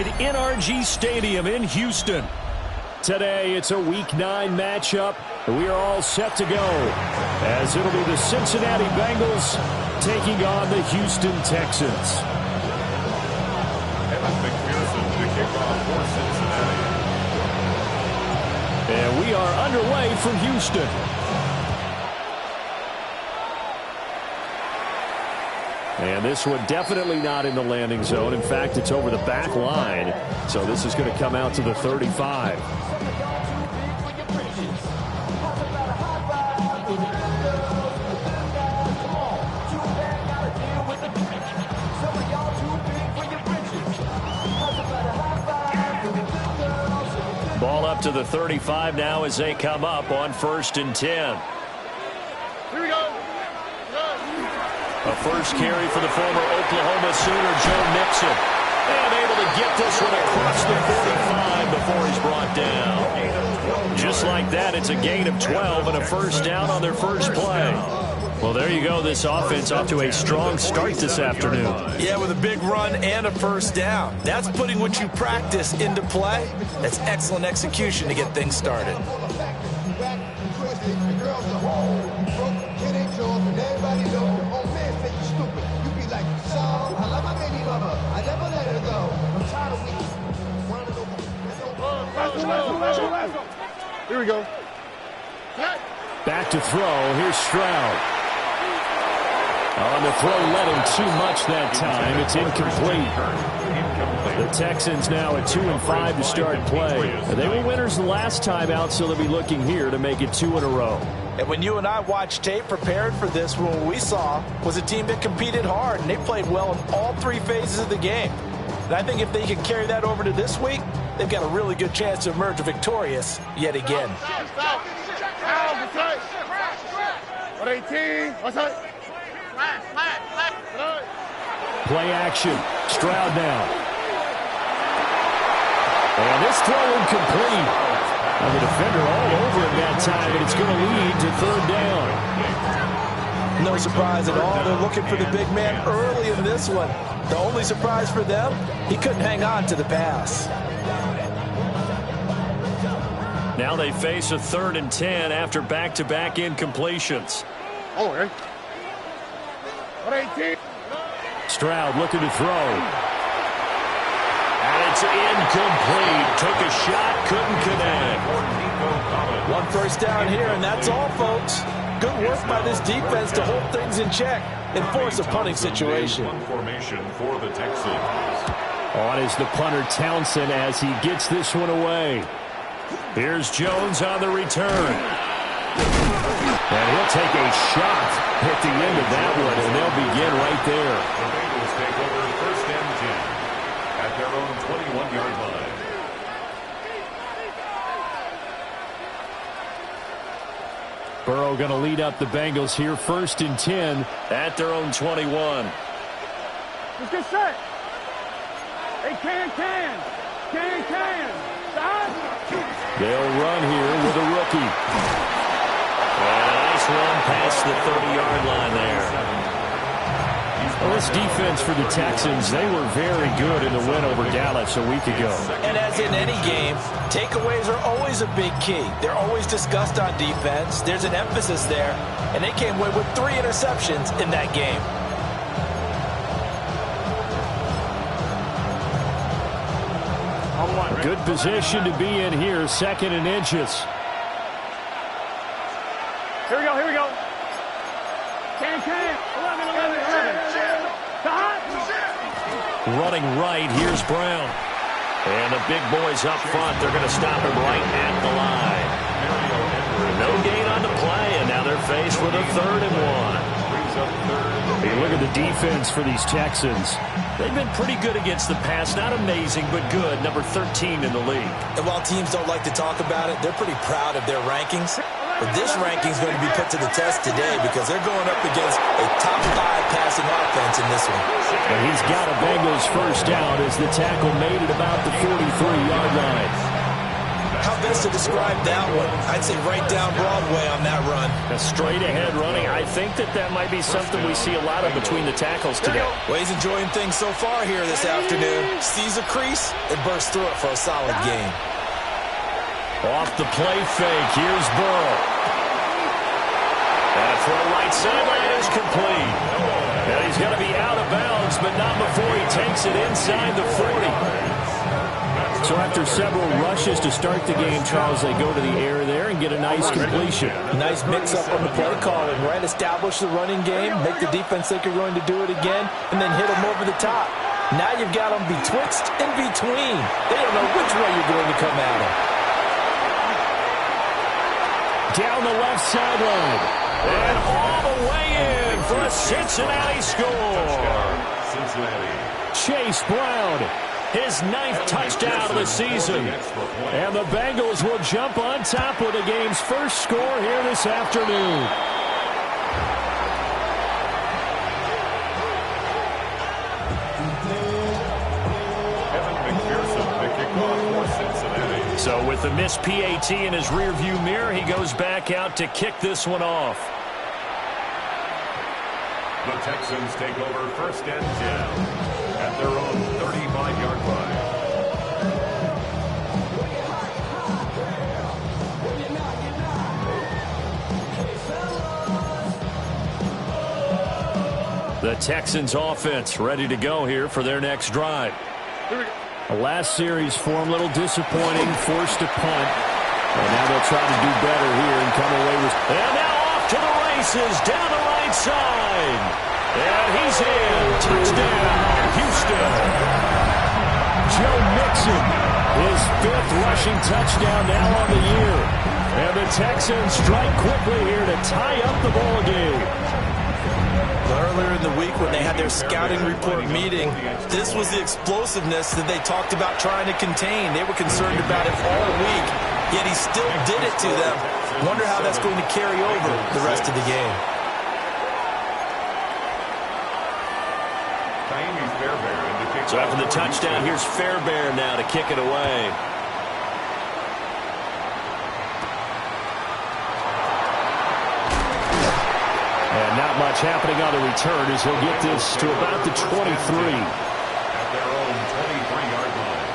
NRG Stadium in Houston. Today, it's a Week 9 matchup. We are all set to go, as it'll be the Cincinnati Bengals taking on the Houston Texans. And we are underway from Houston. And this one definitely not in the landing zone. In fact, it's over the back line. So this is going to come out to the 35. Ball up to the 35 now as they come up on 1st and 10. Here we go. A first carry for the former Oklahoma Sooner, Joe Mixon. And able to get this one across the 45 before he's brought down. Just like that, it's a gain of 12 and a first down on their first play. Well, there you go. This offense off to a strong start this afternoon. Yeah, with a big run and a first down. That's putting what you practice into play. That's excellent execution to get things started. Here we go. Back to throw. Here's Stroud. On the throw, led him too much that time. It's incomplete. The Texans now at 2-5 to start play. They were winners the last time out, so they'll be looking here to make it 2 in a row. And when you and I watched tape prepared for this, what we saw was a team that competed hard, and they played well in all 3 phases of the game. And I think if they can carry that over to this week, they've got a really good chance to emerge victorious yet again. 118. Play action. Stroud now. And this throw incomplete. And the defender all over him that time, and it's going to lead to 3rd down. No surprise at all. They're looking for the big man early in this one. The only surprise for them, he couldn't hang on to the pass. Now they face a 3rd and 10 after back-to-back incompletions. Oh, okay. 118. Stroud looking to throw. And it's incomplete. Took a shot, couldn't connect. 1 first down here, and that's all, folks. Good work by this defense to hold things in check and force a punting situation. Formation for the Texans. On is the punter Townsend as he gets this one away. Here's Jones on the return. And he'll take a shot at the end of that one, and they'll begin right there. The Bengals take over 1st and 10 at their own 21-yard line. Burrow going to lead up the Bengals here, 1st and 10 at their own 21. Let's get set. Hey, can. Stop. They'll run here with a rookie. And a nice run past the 30-yard line there. Well, this defense for the Texans, they were very good in the win over Dallas a week ago. And as in any game, takeaways are always a big key. They're always discussed on defense. There's an emphasis there. And they came away with 3 interceptions in that game. Good position to be in here, 2nd and inches. Here we go. Can. 11. Running right, here's Brown. And the big boys up front, they're going to stop him right at the line. No gain on the play, and now they're faced with a 3rd and 1. Hey, look at the defense for these Texans. They've been pretty good against the pass. Not amazing, but good. Number 13 in the league. And while teams don't like to talk about it, they're pretty proud of their rankings. But this ranking is going to be put to the test today because they're going up against a top 5 passing offense in this one. And he's got a Bengals first down as the tackle made it about the 43-yard line. How best to describe that one? I'd say right down Broadway on that run. A straight-ahead running. I think that might be something we see a lot of between the tackles today. Well, he's enjoying things so far here this afternoon. Sees a crease and bursts through it for a solid gain. Off the play fake. Here's Burrow. That throw right sideline is complete. And he's going to be out of bounds, but not before he takes it inside the 40. So after several rushes to start the game, Charles, they go to the air there and get a nice completion. Nice mix-up on the play calling, right? Establish the running game, make the defense think you're going to do it again, and then hit them over the top. Now you've got them betwixt and between. They don't know which way you're going to come at them. Down the left sideline. And all the way in for a Cincinnati score. Chase Brown, his 9th touchdown of the season. And the Bengals will jump on top with the game's first score here this afternoon. So with the missed PAT in his rearview mirror, he goes back out to kick this one off. The Texans take over 1st and 10 at their own 35-yard line. The Texans offense ready to go here for their next drive. The last series for him, a little disappointing, forced a punt. And now they'll try to do better here and come away with... And now off to the races, down the right side. And he's in. Touchdown, Houston. Joe Mixon, his 5th rushing touchdown now on the year. And the Texans strike quickly here to tie up the ball game. Earlier in the week when they had their scouting report meeting, this was the explosiveness that they talked about trying to contain. They were concerned about it all week, yet he still did it to them. Wonder how that's going to carry over the rest of the game. So after the touchdown, here's Fairbairn now to kick it away. And not much happening on the return as he'll get this to about the 23. At their own 23-yard line.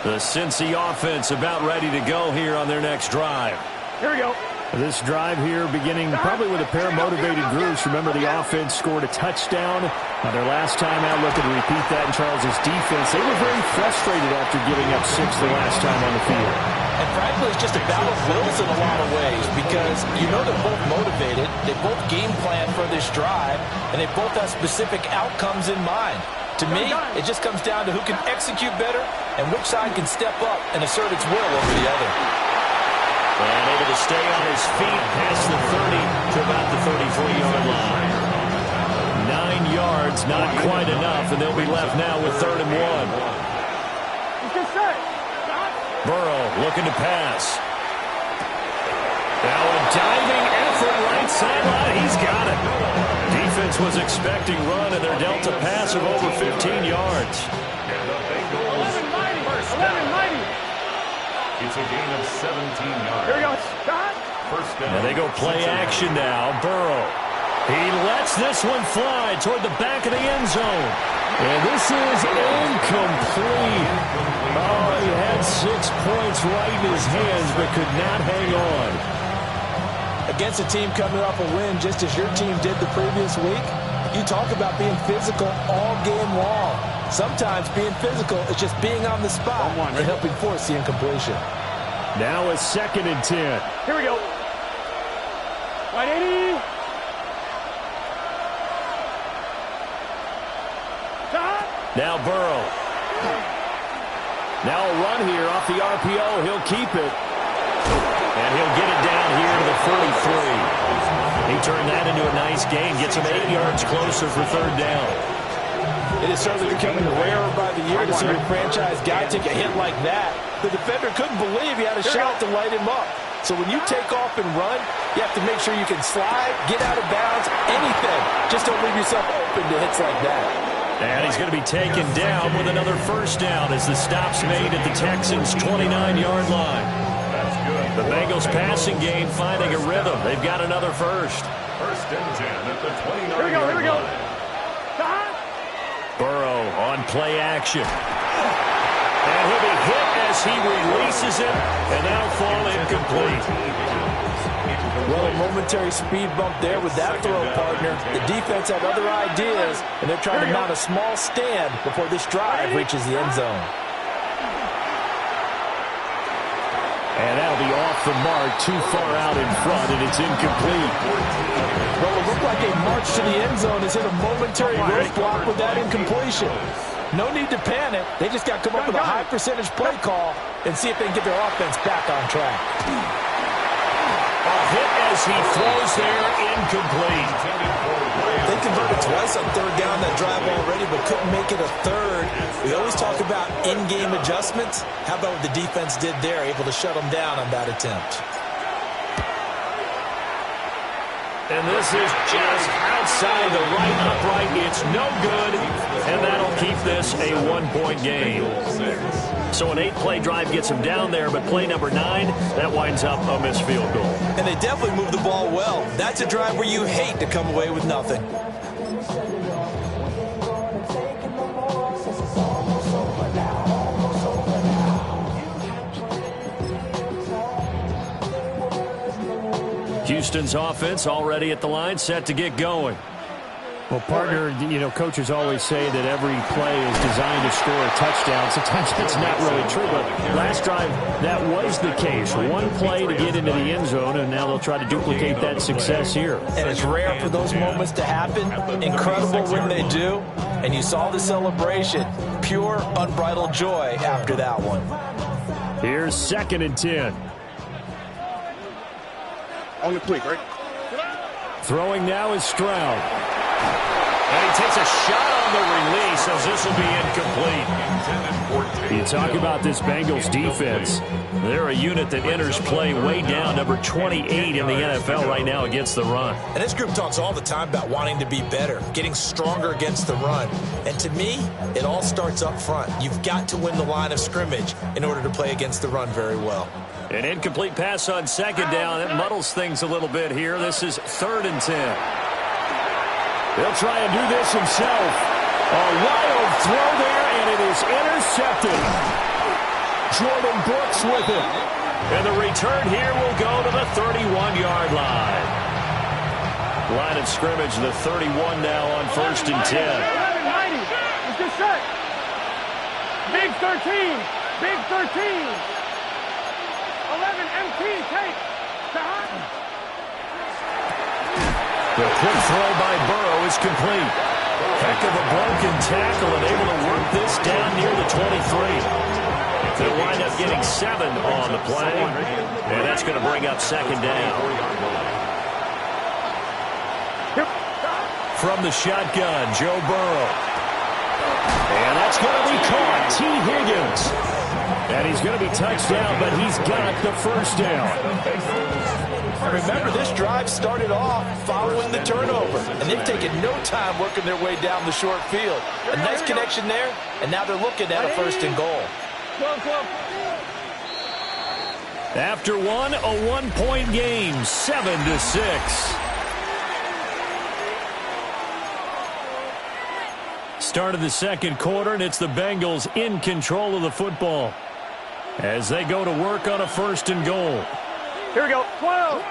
The Cincy offense about ready to go here on their next drive. Here we go. This drive here beginning probably with a pair of motivated groups. Remember, the offense scored a touchdown on their last time out. Looking to repeat that in Charles's defense. They were very frustrated after giving up 6 the last time on the field. And frankly, it's just a battle of wills in a lot of ways because you know they're both motivated. They both game plan for this drive, and they both have specific outcomes in mind. To me, it just comes down to who can execute better and which side can step up and assert its will over the other. And able to stay on his feet past the 30 to about the 33-yard line. 9 yards, not quite enough, and they'll be left now with 3rd and 1. Burrow looking to pass. Now a diving effort right sideline. He's got it. Defense was expecting run, and they're dealt a pass of over 15 yards. And the Bengals first down. It's a gain of 17 yards. Here we go. First down. And they go play action now. Burrow. He lets this one fly toward the back of the end zone. And this is incomplete. Oh, he had 6 points right in his hands, but could not hang on. Against a team coming off a win just as your team did the previous week, you talk about being physical all game long. Sometimes being physical is just being on the spot and helping force the incompletion. Now a 2nd and 10. Here we go. 180. Now Burrow. Now a run here off the RPO. He'll keep it. And he'll get it down here to the 43. He turned that into a nice gain. Gets him 8 yards closer for 3rd down. It is certainly becoming rarer by the year to see a franchise guy take a hit like that. The defender couldn't believe he had a shot to light him up. So when you take off and run, you have to make sure you can slide, get out of bounds, anything. Just don't leave yourself open to hits like that. And he's going to be taken down with another first down as the stop's made at the Texans' 29-yard line. The Bengals passing game finding a rhythm. They've got another first. First and 10 at the 29-yard line. Here we go. Burrow on play action. And he'll be hit as he releases it, and that'll fall incomplete. Well, a momentary speed bump there with that throw, partner. The defense had other ideas, and they're trying to mount a small stand before this drive reaches the end zone. And that'll be off the mark, too far out in front, and it's incomplete. Well, it looked like a march to the end zone has hit a momentary roadblock with that incompletion. No need to panic. They just got to come up with a high percentage play call and see if they can get their offense back on track. A hit as he throws there, incomplete. They converted twice on third down that drive already, but couldn't make it a third. We always talk about in-game adjustments. How about what the defense did there, able to shut them down on that attempt? And this is just outside the right upright. It's no good, and that'll keep this a one-point game. So an 8-play drive gets him down there, but play number 9, that winds up a missed field goal. And they definitely moved the ball well. That's a drive where you hate to come away with nothing. Houston's offense already at the line, set to get going. Well, partner, you know, coaches always say that every play is designed to score a touchdown. Sometimes that's not really true, but last drive, that was the case. One play to get into the end zone, and now they'll try to duplicate that success here. And it's rare for those moments to happen. Incredible when they do. And you saw the celebration. Pure, unbridled joy after that one. Here's 2nd and 10. On the quick, right? Throwing now is Stroud. And he takes a shot on the release as this will be incomplete. You talk about this Bengals defense. They're a unit that enters play way down, number 28 in the NFL right now against the run. And this group talks all the time about wanting to be better, getting stronger against the run. And to me, it all starts up front. You've got to win the line of scrimmage in order to play against the run very well. An incomplete pass on 2nd down. That muddles things a little bit here. This is 3rd and 10. He'll try and do this himself. A wild throw there, and it is intercepted. Jordan Brooks with it. And the return here will go to the 31-yard line. Line of scrimmage, the 31 now on 1st and 10. 11-90. It's good set. Big 13. Big 13. 11 MT. Take. The quick throw by Burrow is complete. Heck of a broken tackle and able to work this down near the 23. They'll wind up getting 7 on the play, and that's going to bring up 2nd down. From the shotgun, Joe Burrow. And that's going to be caught. T. Higgins. And he's going to be touched down, but he's got the first down. Remember, this drive started off following the turnover, and they've taken no time working their way down the short field. A nice connection there, and now they're looking at a 1st and goal. After one, a one-point game, 7-6. Start of the 2nd quarter, and it's the Bengals in control of the football as they go to work on a 1st and goal. Here we go. 12.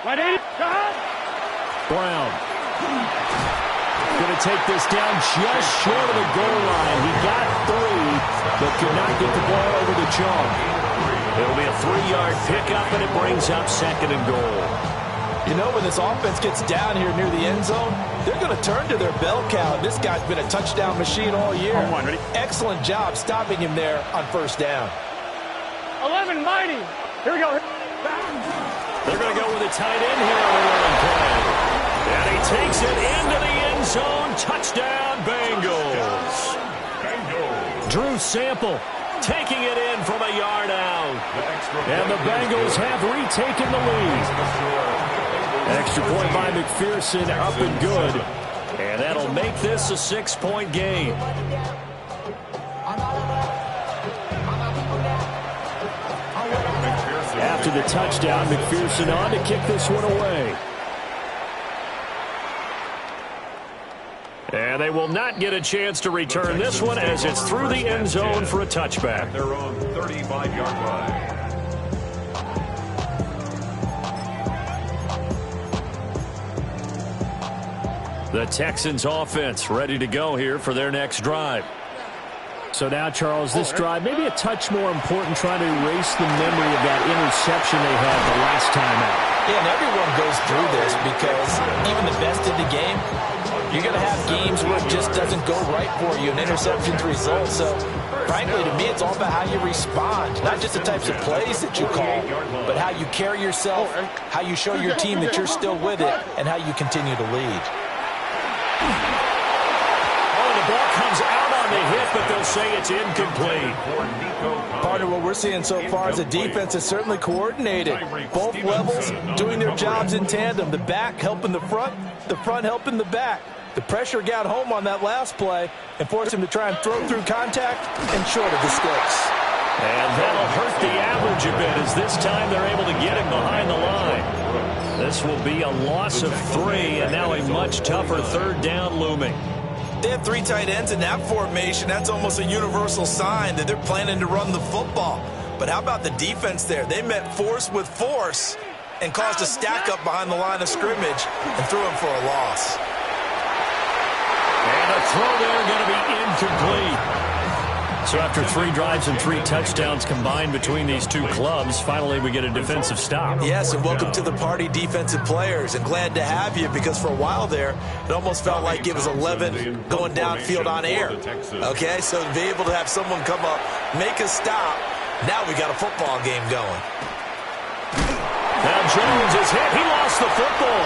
Right 80. Brown. Going to take this down just short of the goal line. He got 3, but could not get the ball over the chalk. It'll be a 3-yard pickup, and it brings up 2nd and goal. You know, when this offense gets down here near the end zone, they're going to turn to their bell cow. This guy's been a touchdown machine all year. Excellent job stopping him there on 1st down. 11 mighty. Here we go. They're going to go with a tight end here on the running play. And he takes it into the end zone. Touchdown, Bengals. Drew Sample taking it in from a yard out. And the Bengals have retaken the lead. Extra point by McPherson, up and good. And that'll make this a 6-point game. After the touchdown, McPherson on to kick this one away. And they will not get a chance to return this one as it's through the end zone for a touchback. Their own 35-yard line. The Texans offense ready to go here for their next drive. So now, Charles, this drive maybe a touch more important, trying to erase the memory of that interception they had the last time out. Yeah, and everyone goes through this because even the best in the game, you're going to have games where it just doesn't go right for you, and interceptions result. So, frankly, to me, it's all about how you respond, not just the types of plays that you call, but how you carry yourself, how you show your team that you're still with it, and how you continue to lead. Oh, the ball comes out on the hit, but they'll say it's incomplete. Partner, what we're seeing so far is the defense is certainly coordinated. Both levels doing their jobs in tandem. The back helping the front helping the back. The pressure got home on that last play and forced him to try and throw through contact and short of the sticks. And that'll hurt the average a bit as this time they're able to get him behind the line. This will be a loss of 3, and now a much tougher third down looming. They have 3 tight ends in that formation. That's almost a universal sign that they're planning to run the football. But how about the defense there? They met force with force and caused a stack up behind the line of scrimmage and threw him for a loss. And a throw there going to be incomplete. So after 3 drives and 3 touchdowns combined between these two clubs, finally we get a defensive stop. Yes, and welcome to the party, defensive players. And glad to have you, because for a while there, it almost felt like it was 11 going downfield on air. Okay, so to be able to have someone come up, make a stop, now we got a football game going. Now Jones is hit. He lost the football.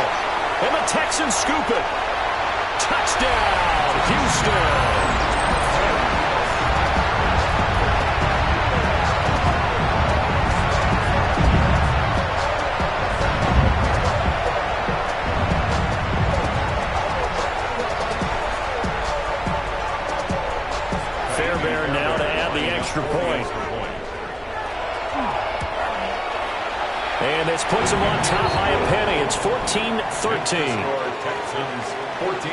And the Texans scoop it. Touchdown, Houston. Fairbairn now to add the extra point. And this puts them on top by a penny. It's 14-13. Texans 14,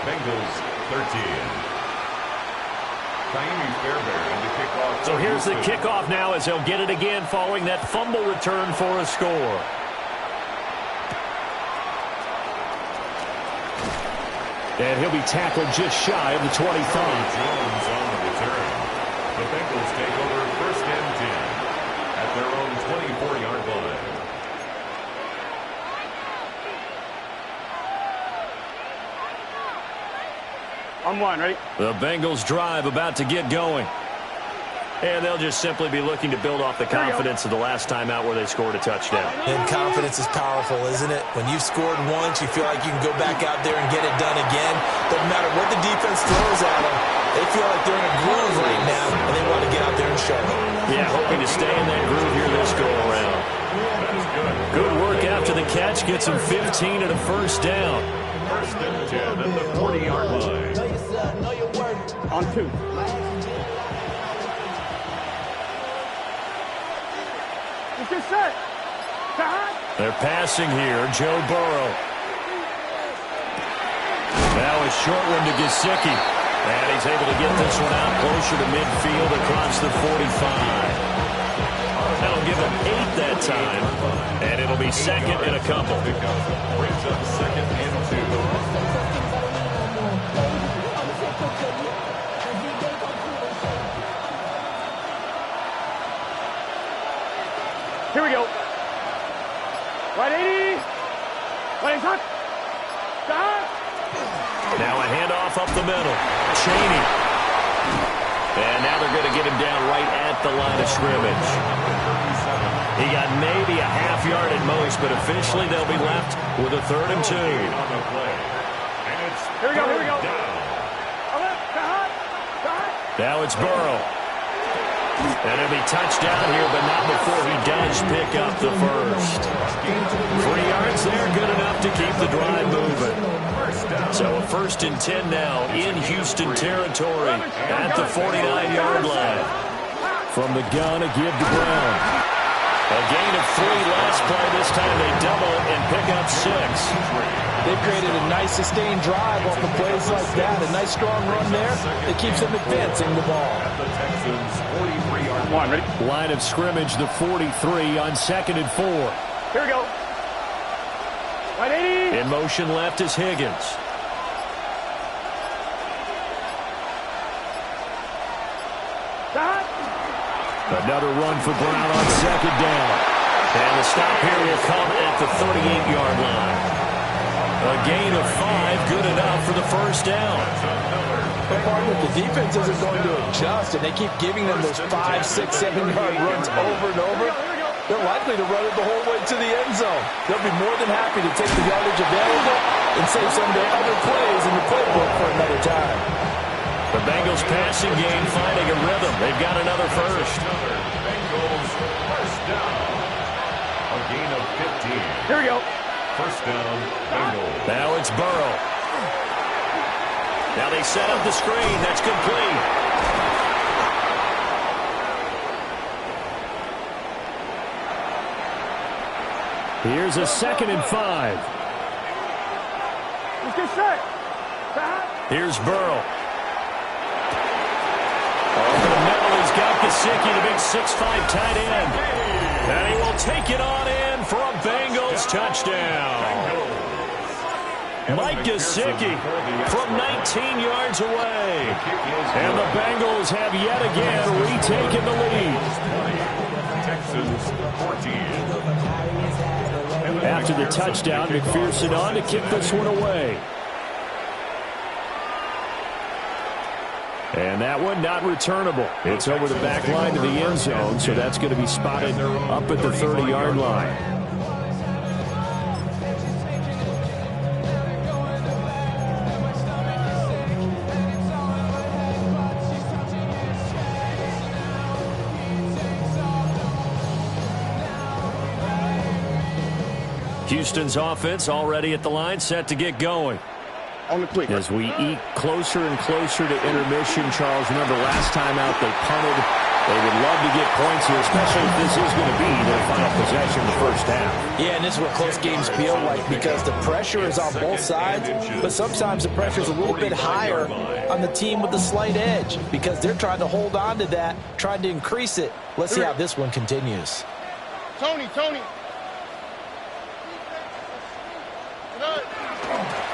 Bengals 13. So here's the kickoff now as they'll get it again following that fumble return for a score. And he'll be tackled just shy of the 25. Jones on the return. The Bengals take over 1st and 10 at their own 24-yard line. On 1, ready? The Bengals drive about to get going. And they'll just simply be looking to build off the confidence of the last time out where they scored a touchdown. And confidence is powerful, isn't it? When you've scored once, you feel like you can go back out there and get it done again. Doesn't matter what the defense throws at them. They feel like they're in a groove right now, and they want to get out there and show it. Yeah, hoping to stay in that groove here this go-around. Good work after the catch. Gets them 15 and a first down. 1st and 10 at the 40-yard line. On 2. Get set. They're passing here. Joe Burrow. Now a short one to Gesicki. And he's able to get this one out closer to midfield across the 45. That'll give him 8 that time. And it'll be 2nd and a couple. Brings up 2nd and 2. Here we go. Right 80. Right touch. Stop. Now a handoff up the middle. Chaney. And now they're going to get him down right at the line of scrimmage. He got maybe a half yard at most, but officially they'll be left with a 3rd and 2. Here we go, here we go. Now it's Burrow. And it'll be touchdown here, but not before he does pick up the first. 3 yards there, good enough to keep the drive moving. So a 1st and 10 now in Houston territory at the 49-yard line. From the gun, a give to Brown. A gain of 3 last play. This time they double it and pick up 6. They've created a nice sustained drive off of plays like that. A nice strong run there that keeps them advancing the ball. The Texans 43-yard One, ready? Line of scrimmage, the 43 on 2nd and 4. Here we go. Right 80. In motion left is Higgins. Stop. Another run for Brown on 2nd down. And the stop here will come at the 38-yard line. A gain of 5, good enough for the 1st down. But partner, the defense isn't going to adjust, and they keep giving them those 5, 6, 7-yard runs over and over. They're likely to run it the whole way to the end zone. They'll be more than happy to take the yardage available and save some of their other plays in the playbook for another time. The Bengals passing game finding a rhythm. They've got another first. Bengals first down. A gain of 15. Here we go. First down, Bengals. Now it's Burrow. Now they set up the screen. That's complete. Here's a 2nd and 5. Let's get set. Stop. Here's Burrow. Over the middle, he's got Gesicki, the big 6'5" tight end. And he will take it on in for a Bengals touchdown. Mike Gesicki from 19 yards away. And the Bengals have yet again retaken the lead. Texans 14. After the touchdown, McPherson on to kick this one away. And that one not returnable. It's over the back line to the end zone, so that's going to be spotted up at the 30-yard line. Houston's offense already at the line, set to get going. On the quick. As we eke closer and closer to intermission, Charles, remember last time out they punted. They would love to get points here, especially if this is going to be their final possession the first half. Yeah, and this is what close games feel like because the pressure is on both sides, but sometimes the pressure is a little bit higher on the team with the slight edge because they're trying to hold on to that, trying to increase it. Let's see how this one continues. Tony.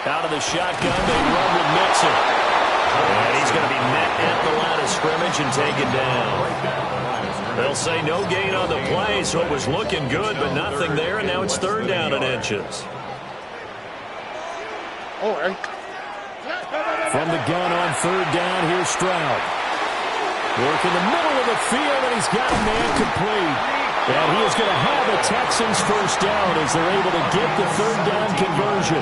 Out of the shotgun, they run with Mixon. And he's going to be met at the line of scrimmage and taken down. They'll say no gain on the play, so it was looking good, but nothing there, and now it's 3rd down and inches. From the gun on 3rd down, here's Stroud. Work in the middle of the field, and he's got a man complete. And he is going to have a Texans first down as they're able to get the 3rd down conversion.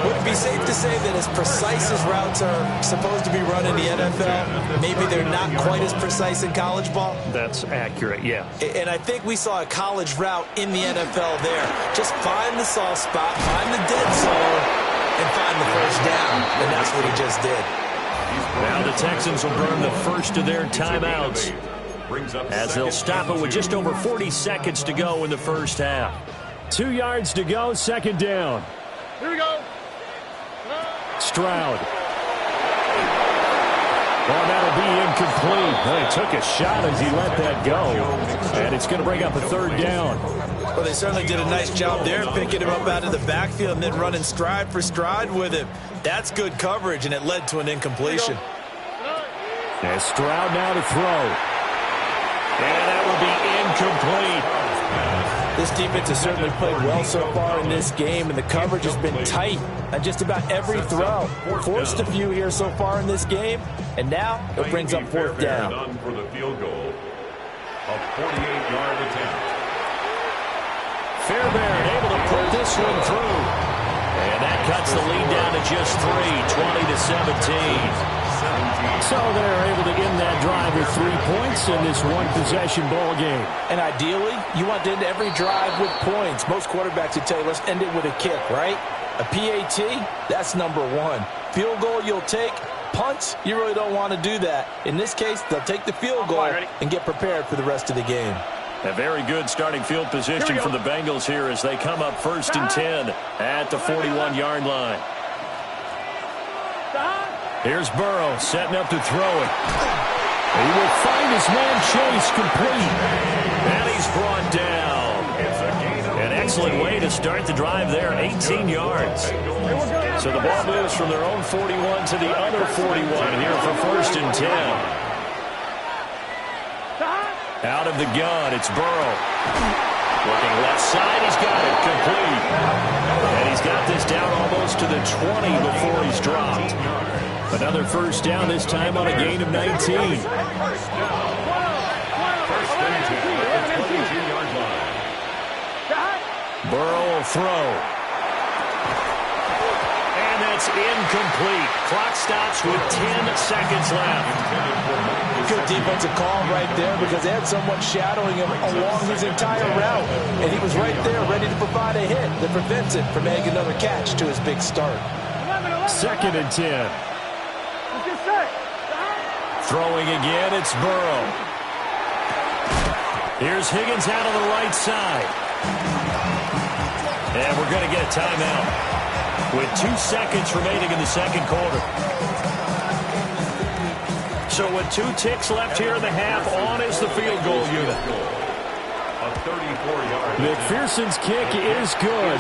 Would it be safe to say that as precise as routes are supposed to be run in the NFL, maybe they're not quite as precise in college ball? That's accurate, yeah. And I think we saw a college route in the NFL there. Just find the soft spot, find the dead zone, and find the first down. And that's what he just did. Now the Texans will burn the first of their timeouts as they'll stop it with just over 40 seconds to go in the first half. 2 yards to go, 2nd down. Here we go. Stroud. Oh, that'll be incomplete. Well, he took a shot as he let that go. And it's going to bring up a 3rd down. Well, they certainly did a nice job there, picking him up out of the backfield and then running stride for stride with him. That's good coverage, and it led to an incompletion. And Stroud now to throw. And that will be incomplete. This defense has certainly played well so far in this game, and the coverage has been tight on just about every throw. Forced a few here so far in this game, and now it brings up 4th down. For the field goal, a 48-yard attempt. Fairbairn able to put this one through. And that cuts the lead down to just 3, 20-17. So they're able to end that drive with 3 points in this one-possession ball game. And ideally, you want to end every drive with points. Most quarterbacks would tell you, let's end it with a kick, right? A PAT, that's number one. Field goal you'll take. Punts, you really don't want to do that. In this case, they'll take the field goal and get prepared for the rest of the game. A very good starting field position for the Bengals here as they come up 1st and 10 at the 41-yard line. Here's Burrow setting up to throw it. He will find his man Chase complete. And he's brought down. An excellent way to start the drive there, 18 yards. So the ball moves from their own 41 to the other 41 here for 1st and 10. Out of the gun, it's Burrow. Looking left side, he's got it complete. And he's got this down almost to the 20 before he's dropped. Another 1st down, this time on a gain of 19. First and 10 at the 22-yard line. Burrow will throw. And that's incomplete. Clock stops with 10 seconds left. Good defensive call right there because they had someone shadowing him along his entire route. And he was right there ready to provide a hit that prevents him from adding another catch to his big start. 2nd and 10. Throwing again, it's Burrow. Here's Higgins out on the right side. And we're going to get a timeout with 2 seconds remaining in the second quarter. So with 2 ticks left here in the half, on is the field goal unit. A 34-yard. McPherson's kick is good.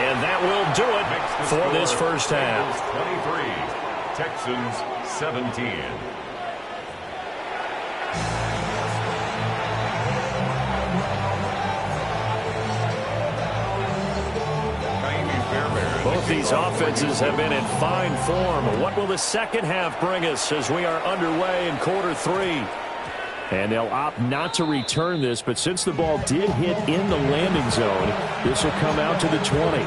And that will do it for this first half. 23, Texans 17. Both these offenses have been in fine form. What will the second half bring us as we are underway in quarter 3? And they'll opt not to return this, but since the ball did hit in the landing zone, this will come out to the 20.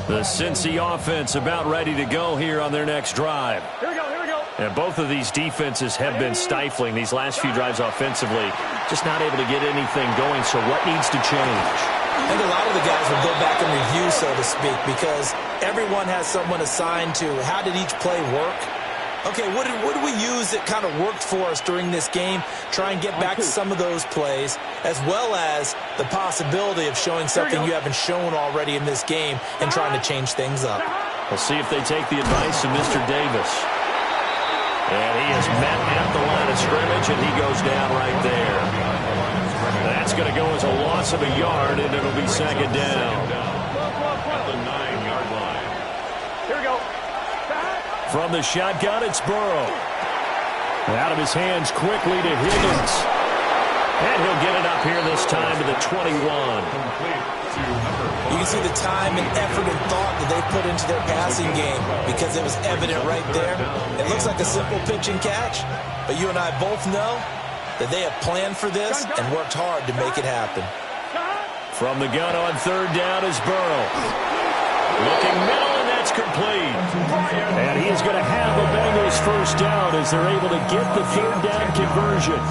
The Cincy offense about ready to go here on their next drive. Here we go, here we go. And both of these defenses have been stifling these last few drives offensively. Just not able to get anything going, so what needs to change? I think a lot of the guys will go back and review, so to speak, because everyone has someone assigned to how did each play work. Okay, what did we use that kind of worked for us during this game? Try and get back to some of those plays, as well as the possibility of showing something you haven't shown already in this game and trying to change things up. We'll see if they take the advice of Mr. Davis. And he is met at the line of scrimmage, and he goes down right there. That's going to go as a loss of a yard, and it'll be second down. At the 9-yard line. Here we go. From the shotgun, it's Burrow. Out of his hands quickly to Higgins. And he'll get it up here this time to the 21. You can see the time and effort and thought that they put into their passing game because it was evident right there. It looks like a simple pitch and catch, but you and I both know that they have planned for this and worked hard to make it happen. From the gun on 3rd down is Burrow. Looking middle, and that's complete. And he is going to have a Bengals 1st down as they're able to get the 3rd down conversion.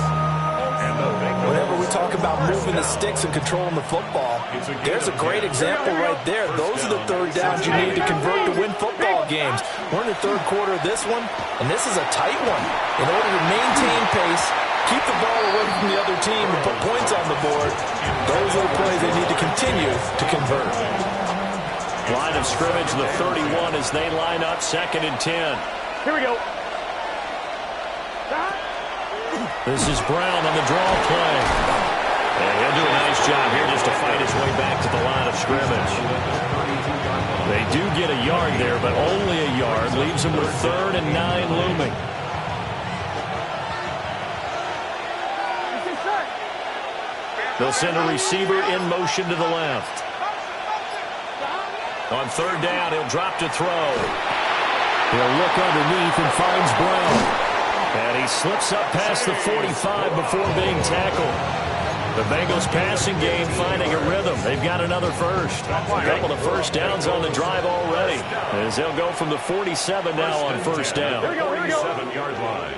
Whenever we talk about moving the sticks and controlling the football, there's a great example right there. Those are the 3rd downs you need to convert to win football games. We're in the 3rd quarter of this one, and this is a tight one. In order to maintain pace, keep the ball away from the other team, and put points on the board, those are the plays they need to continue to convert. Line of scrimmage, the 31 as they line up 2nd and 10. Here we go. This is Brown on the draw play. And he'll do a nice job here just to fight his way back to the line of scrimmage. They do get a yard there, but only a yard. Leaves them with 3rd and 9 looming. They'll send a receiver in motion to the left. On 3rd down, he'll drop to throw. He'll look underneath and finds Brown. And he slips up past the 45 before being tackled. The Bengals passing game finding a rhythm. They've got another first. A couple of first downs on the drive already, as they'll go from the 47 now on first down. Here we go. 47-yard line.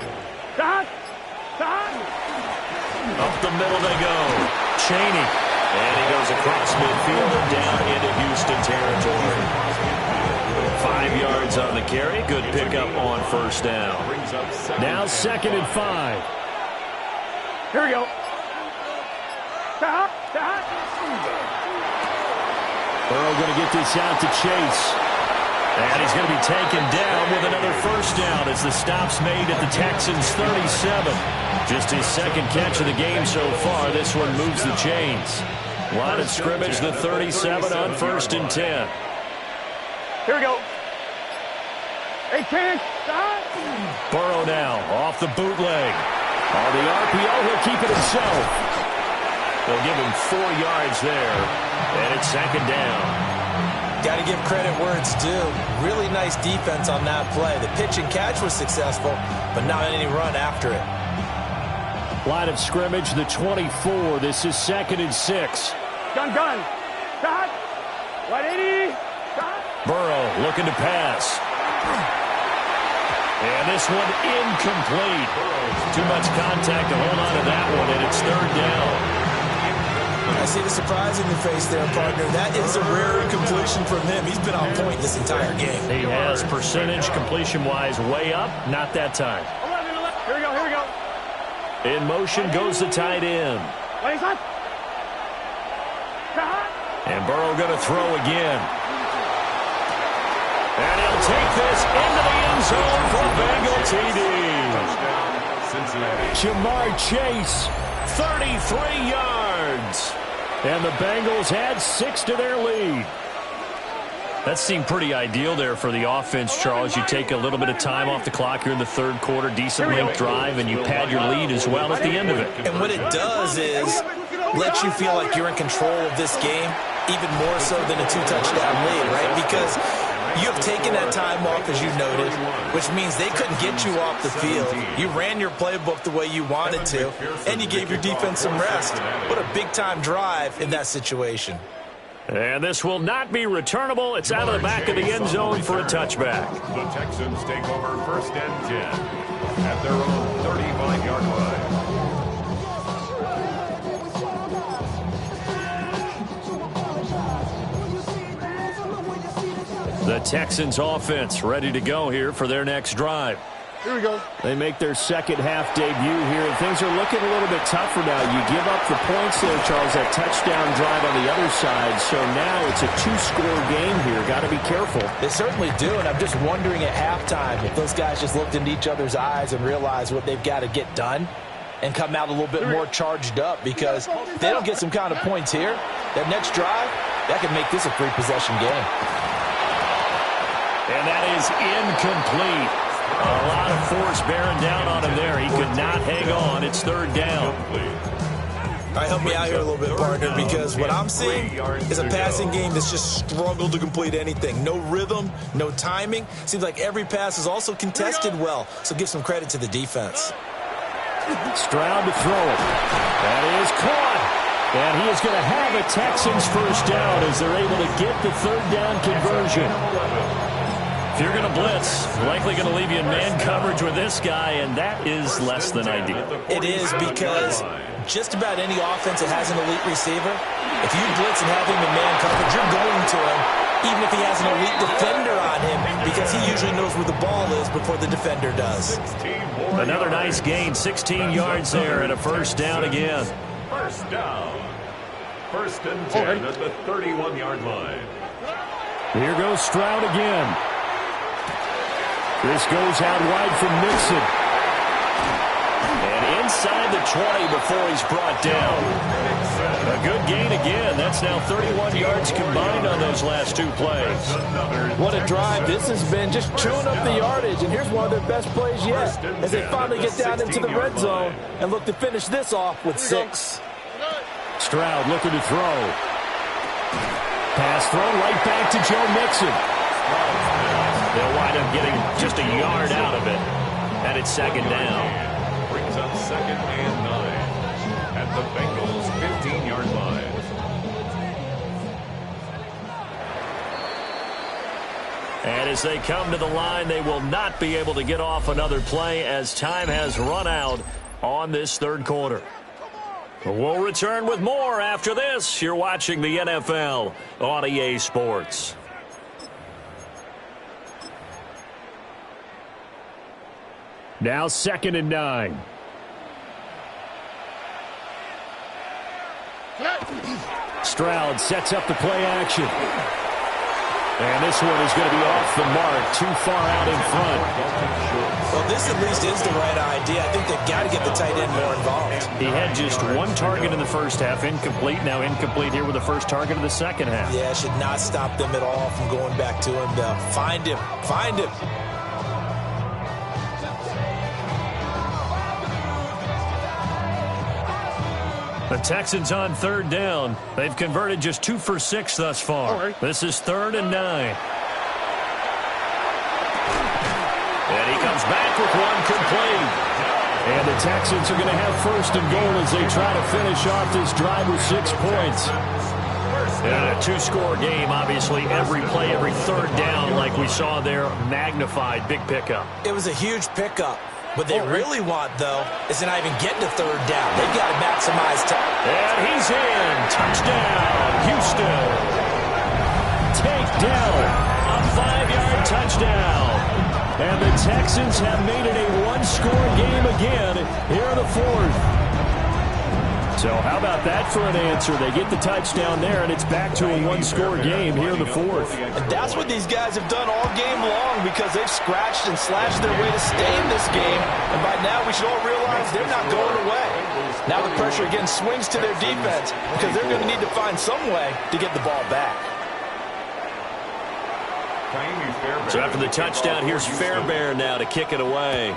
Up the middle they go. Chaney. And he goes across midfield and down into Houston territory. 5 yards on the carry. Good pickup on first down. Now 2nd and 5. Here we go. Burrow going to get this out to Chase. And he's going to be taken down with another first down as the stop's made at the Texans' 37. Just his second catch of the game so far. This one moves the chains. Line of scrimmage, the 37 on 1st and 10. Here we go. 18. Burrow now off the bootleg. On the RPO, he'll keep it himself. They'll give him 4 yards there. And it's 2nd down. Got to give credit where it's due. Really nice defense on that play. The pitch and catch was successful, but not any run after it. Line of scrimmage, the 24. This is 2nd and 6. Gun. 180. Burrow looking to pass. And this one incomplete. Too much contact to hold on to that one, and it's 3rd down. I see the surprise in your face there, partner. That is a rare completion from him. He's been on point this entire game. He has percentage completion-wise way up. Not that time. 11. Here we go. In motion goes the tight end. And Burrow going to throw again. And he'll take this into the end zone for Bengal TD. Jamar Chase, 33 yards. and the Bengals had 6 to their lead. That seemed pretty ideal there for the offense, Charles. You take a little bit of time off the clock here in the 3rd quarter, decent length drive, and you pad your lead as well at the end of it. And what it does is let you feel like you're in control of this game, even more so than a 2-touchdown lead, right? Because you have taken that time off, as you noted, which means they couldn't get you off the field. You ran your playbook the way you wanted to, and you gave your defense some rest. What a big-time drive in that situation. And this will not be returnable. It's out of the back of the end zone for a touchback. The Texans take over 1st and 10 at their own 35-yard line. The Texans offense ready to go here for their next drive. Here we go. They make their second half debut here, and things are looking a little bit tougher now. You give up the points there, Charles, that touchdown drive on the other side. So now it's a 2-score game here. Got to be careful. They certainly do, and I'm just wondering at halftime if those guys just looked into each other's eyes and realized what they've got to get done and come out a little bit more charged up, because if they don't get some kind of points here, that next drive, that could make this a 3-possession game. And that is incomplete. A lot of force bearing down on him there. He could not hang on. It's 3rd down. All right, help me out here a little bit, partner, because what I'm seeing is a passing game that's just struggled to complete anything. No rhythm, no timing. Seems like every pass is also contested well, so give some credit to the defense. Stroud to throw it. That is caught. And he is going to have a Texans first down as they're able to get the 3rd down conversion. If you're going to blitz, likely going to leave you in man coverage with this guy, and that is less than ideal. It is, because just about any offense that has an elite receiver, if you blitz and have him in man coverage, you're going to him, even if he has an elite defender on him, because he usually knows where the ball is before the defender does. Another nice gain, 16 yards there, and a first down again. First down. 1st and 10 at the 31-yard line. Here goes Stroud again. This goes out wide from Mixon. And inside the 20 before he's brought down. A good gain again. That's now 31 yards combined on those last 2 plays. What a drive this has been, just chewing up the yardage. And here's one of their best plays yet, as they finally get down into the red zone and look to finish this off with 6. Stroud looking to throw. Pass throw right back to Joe Mixon. They'll wind up getting just a yard out of it. And it's 2nd down. Brings up 2nd and 9 at the Bengals' 15-yard line. And as they come to the line, they will not be able to get off another play as time has run out on this third quarter. We'll return with more after this. You're watching the NFL on EA Sports. Now 2nd and 9. Stroud sets up the play action. And this one is going to be off the mark, too far out in front. Well, this at least is the right idea. I think they've got to get the tight end more involved. He had just one target in the first half, incomplete. Now incomplete here with the first target of the second half. Yeah, it should not stop them at all from going back to him to find him. Find him. The Texans on 3rd down. They've converted just 2 for 6 thus far. Right. This is 3rd and 9. And he comes back with one complete. And the Texans are going to have 1st and goal as they try to finish off this drive with 6 points. And a 2-score game, obviously, every play, every 3rd down, like we saw there, magnified, big pickup. It was a huge pickup. What they really want, though, is to not even get to 3rd down. They've got to maximize time. And he's in. Touchdown, Houston. Takedown. A 5-yard touchdown. And the Texans have made it a 1-score game again here in the 4th. So how about that for an answer? They get the touchdown there, and it's back to a 1-score game here in the 4th. And that's what these guys have done all game long because they've scratched and slashed their way to stay in this game. And by now, we should all realize they're not going away. Now the pressure again swings to their defense because they're going to need to find some way to get the ball back. So after the touchdown, here's Fairbairn now to kick it away.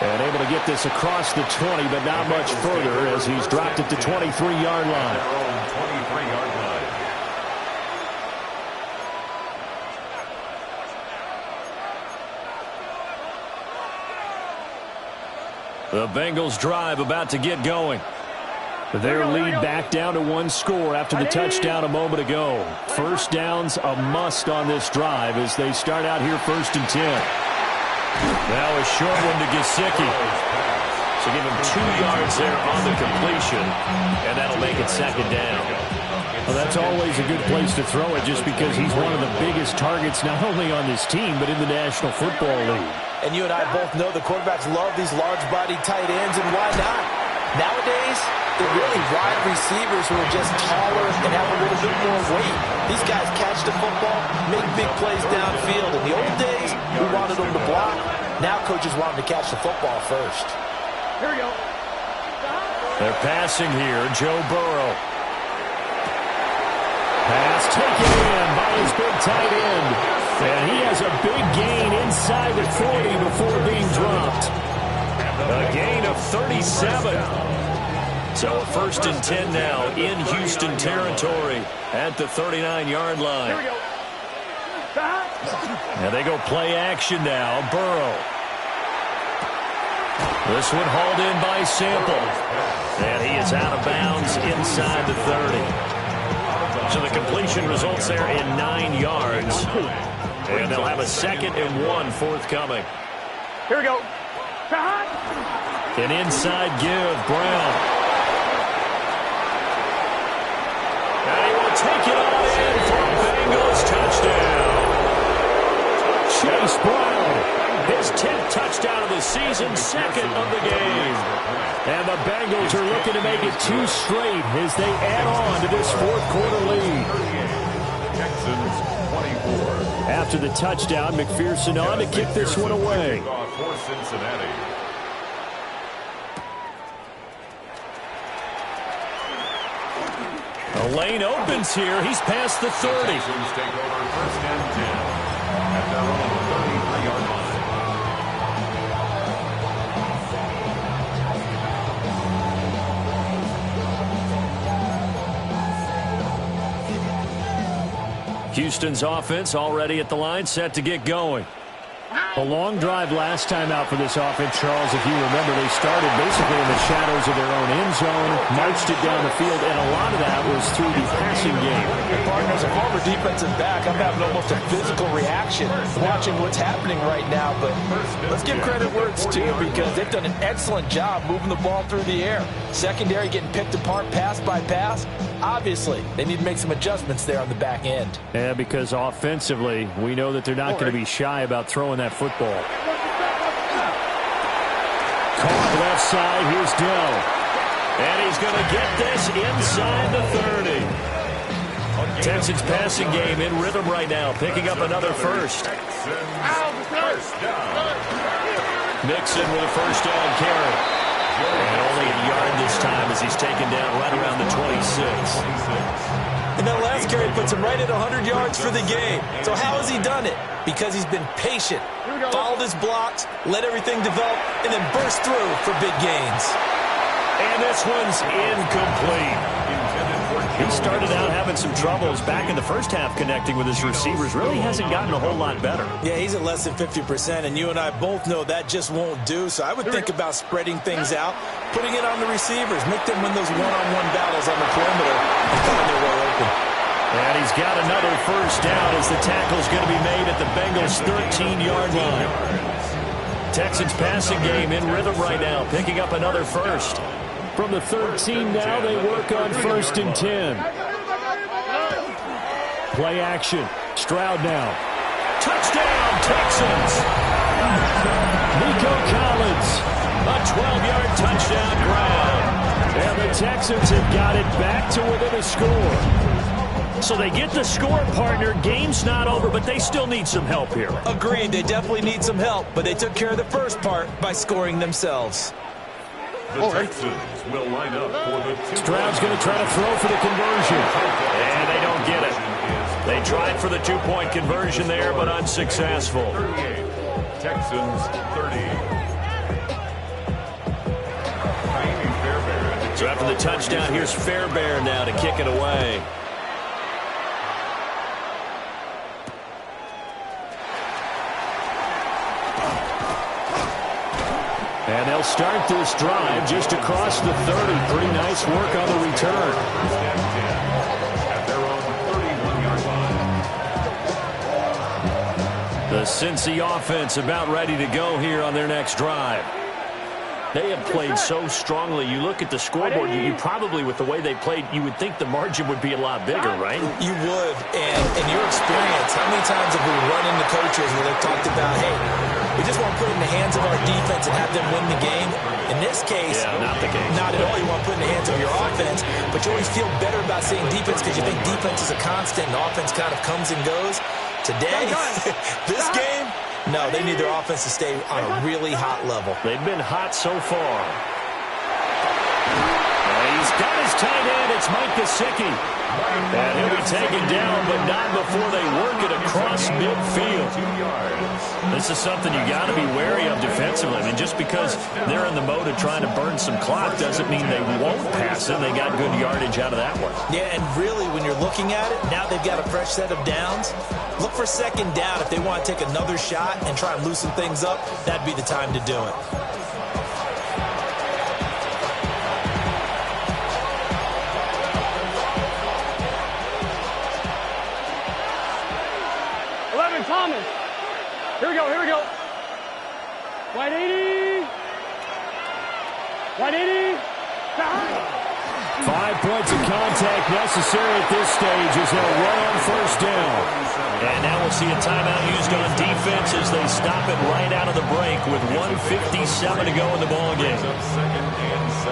And able to get this across the 20, but not much further as he's dropped it to 23-yard line. The Bengals drive about to get going. Their lead back down to 1 score after the touchdown a moment ago. 1st down's a must on this drive as they start out here 1st and 10. Now a short one to Gesicki. So give him 2 yards there on the completion, and that'll make it 2nd down. Well, that's always a good place to throw it just because he's one of the biggest targets not only on this team but in the National Football League. And you and I both know the quarterbacks love these large-bodied tight ends, and why not? Nowadays, they're really wide receivers who are just taller and have a little bit more weight. These guys catch the football, make big plays downfield. In the old days, we wanted them to block. Now coaches want them to catch the football first. Here we go. They're passing here. Joe Burrow. Pass taken in by his big tight end. And he has a big gain inside the 40 before being dropped. A gain of 37. So a 1st and 10 now in Houston territory at the 39-yard line. Here we go. And they go play action now. Burrow. This one hauled in by Sample. And he is out of bounds inside the 30. So the completion results there in 9 yards. And they'll have a 2nd and 1 forthcoming. Here we go. An inside give, Brown. And he will take it all in for a Bengals touchdown. Chase Brown. His 10th touchdown of the season, 2nd of the game. And the Bengals are looking to make it 2 straight as they add on to this 4th quarter lead. Texans 24. After the touchdown, McPherson on to kick this one away. For Cincinnati. The lane opens here. He's past the 30. Texans take over 1st and 10 at their own 33-yard line. Houston's offense already at the line, set to get going. A long drive last time out for this offense, Charles. If you remember, they started basically in the shadows of their own end zone, marched it down the field, and a lot of that was through the passing game. And partners, a former defensive back, I'm having almost a physical reaction watching what's happening right now. But let's give credit where it's due, because they've done an excellent job moving the ball through the air. Secondary getting picked apart pass by pass. Obviously, they need to make some adjustments there on the back end. Yeah, because offensively, we know that they're not going to be shy about throwing that football. Caught left side, here's Dell. And he's going to get this inside the 30. Texans passing game in rhythm right now, picking up another first. Mixon with a first down carry. And only a yard this time as he's taken down right around the 26. And that last carry puts him right at 100 yards for the game. So how has he done it? Because he's been patient, followed his blocks, let everything develop, and then burst through for big gains. And this one's incomplete. He started out having some troubles back in the first half connecting with his receivers. Really hasn't gotten a whole lot better. Yeah, he's at less than 50%, and you and I both know that just won't do. So I would think about spreading things out, putting it on the receivers, make them win those one-on-one battles on the perimeter and find their way open. And he's got another first down as the tackle's going to be made at the Bengals' 13-yard line. Texans passing game in rhythm right now, picking up another first. From the 13 now, they work on 1st and 10. Play action. Stroud now. Touchdown, Texans! Nico Collins. A 12-yard touchdown ground. And the Texans have got it back to within a score. So they get the score, partner. Game's not over, but they still need some help here. Agreed, they definitely need some help, but they took care of the first part by scoring themselves. The Texans will line up for the Stroud's going to try to throw for the conversion. And they don't get it. They tried for the two-point conversion there, but unsuccessful. 38. Texans 30. So after the touchdown, here's Fairbairn now to kick it away. And they'll start this drive just across the 30. Pretty nice work on the return. At their own 31-yard line. The Cincy offense about ready to go here on their next drive. They have played so strongly. You look at the scoreboard, you probably, with the way they played, you would think the margin would be a lot bigger, right? You would. And in your experience, how many times have we run into coaches where they've talked about, hey, we just want to put it in the hands of our defense and have them win the game? In this case, not the case. Not at all. You want to put it in the hands of your offense, but you always feel better about saying defense because you think defense is a constant and offense kind of comes and goes. Today, this game, no, they need their offense to stay on a really hot level. They've been hot so far. He's got his tight end. It's Mike Gesicki. And he'll be taken down, but not before they work it across midfield. This is something you got to be wary of defensively. I mean, just because they're in the mode of trying to burn some clock doesn't mean they won't pass it. They got good yardage out of that one. Yeah, and really, when you're looking at it, now they've got a fresh set of downs. Look for second down. If they want to take another shot and try and loosen things up, that'd be the time to do it. Thomas. Here we go, here we go. Wide 80. Wide 80. 5 points of contact necessary at this stage as they'll run on first down. And now we'll see a timeout used on defense as they stop it right out of the break with 1:57 to go in the ballgame.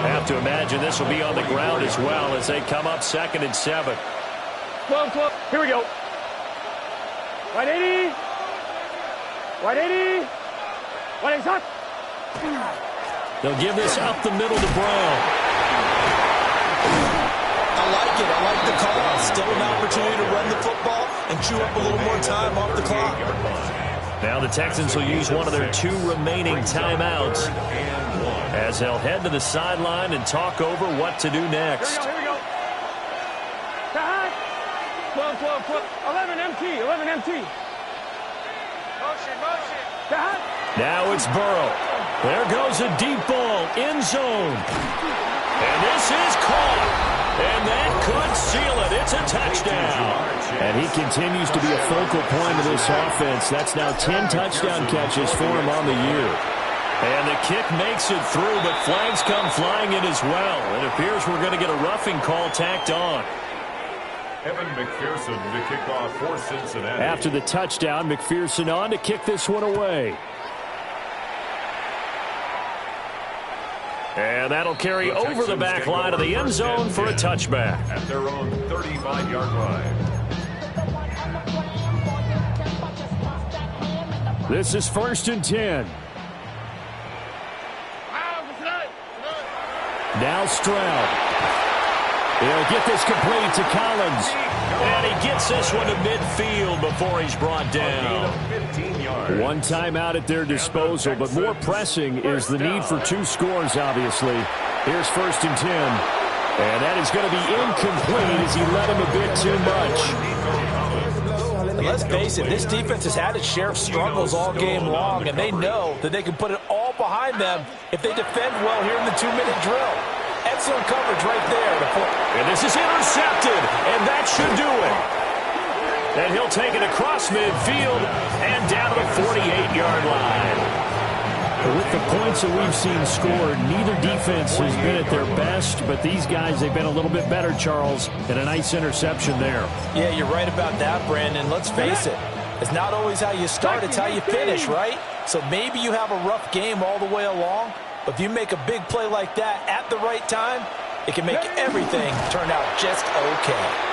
I have to imagine this will be on the ground as well as they come up 2nd and 7. 12. Here we go. Wide 80. Wide 80. Wide 80. Hot. They'll give this up the middle to Brown. I like it. I like the call. Still an opportunity to run the football and chew up a little more time off the clock. Now the Texans will use one of their 2 remaining timeouts as they'll head to the sideline and talk over what to do next. Here we go. 12. 11 MT. Now it's Burrow. There goes a deep ball, end zone. And this is caught. And that could seal it. It's a touchdown. And he continues to be a focal point of this offense. That's now 10 touchdown catches for him on the year. And the kick makes it through, but flags come flying in as well. It appears we're going to get a roughing call tacked on. Evan McPherson to kick off for Cincinnati. After the touchdown, McPherson on to kick this one away. And that'll carry over the back line of the end zone for a touchback. At their own 35-yard line. This is 1st and 10. Now Stroud. He'll get this complete to Collins. And he gets this one to midfield before he's brought down. 15 yards. One timeout at their disposal, but more pressing is the need for 2 scores, obviously. Here's 1st and 10. And that is going to be incomplete as he let him a bit too much. And let's face it, this defense has had its share of struggles all game long, and they know that they can put it all behind them if they defend well here in the 2-minute drill. Excellent coverage right there. And this is intercepted, and that should do it. And he'll take it across midfield and down to the 48-yard line. With the points that we've seen scored, neither defense has been at their best, but these guys, they've been a little bit better, Charles, and a nice interception there. Yeah, you're right about that, Brandon. Let's face it. It's not always how you start, it's how you finish, right? So maybe you have a rough game all the way along, but if you make a big play like that at the right time, it can make everything turn out just okay.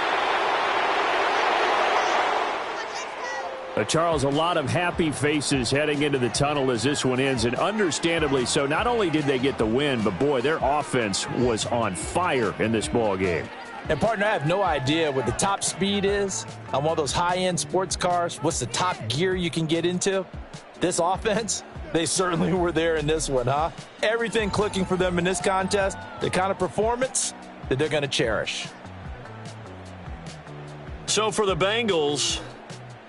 Charles, a lot of happy faces heading into the tunnel as this one ends, and understandably so. Not only did they get the win, but, boy, their offense was on fire in this ball game. And, partner, I have no idea what the top speed is on one of those high-end sports cars. What's the top gear you can get into? This offense, they certainly were there in this one, huh? Everything clicking for them in this contest, the kind of performance that they're going to cherish. So for the Bengals,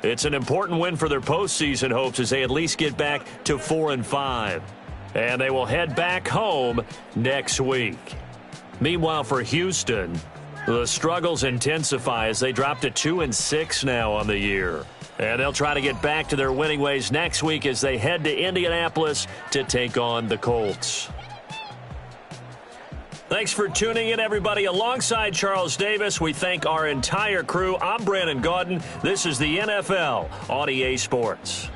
it's an important win for their postseason hopes as they at least get back to 4-5. And they will head back home next week. Meanwhile, for Houston, the struggles intensify as they drop to 2-6 now on the year. And they'll try to get back to their winning ways next week as they head to Indianapolis to take on the Colts. Thanks for tuning in, everybody. Alongside Charles Davis, we thank our entire crew. I'm Brandon Gaudin. This is the NFL on EA Sports.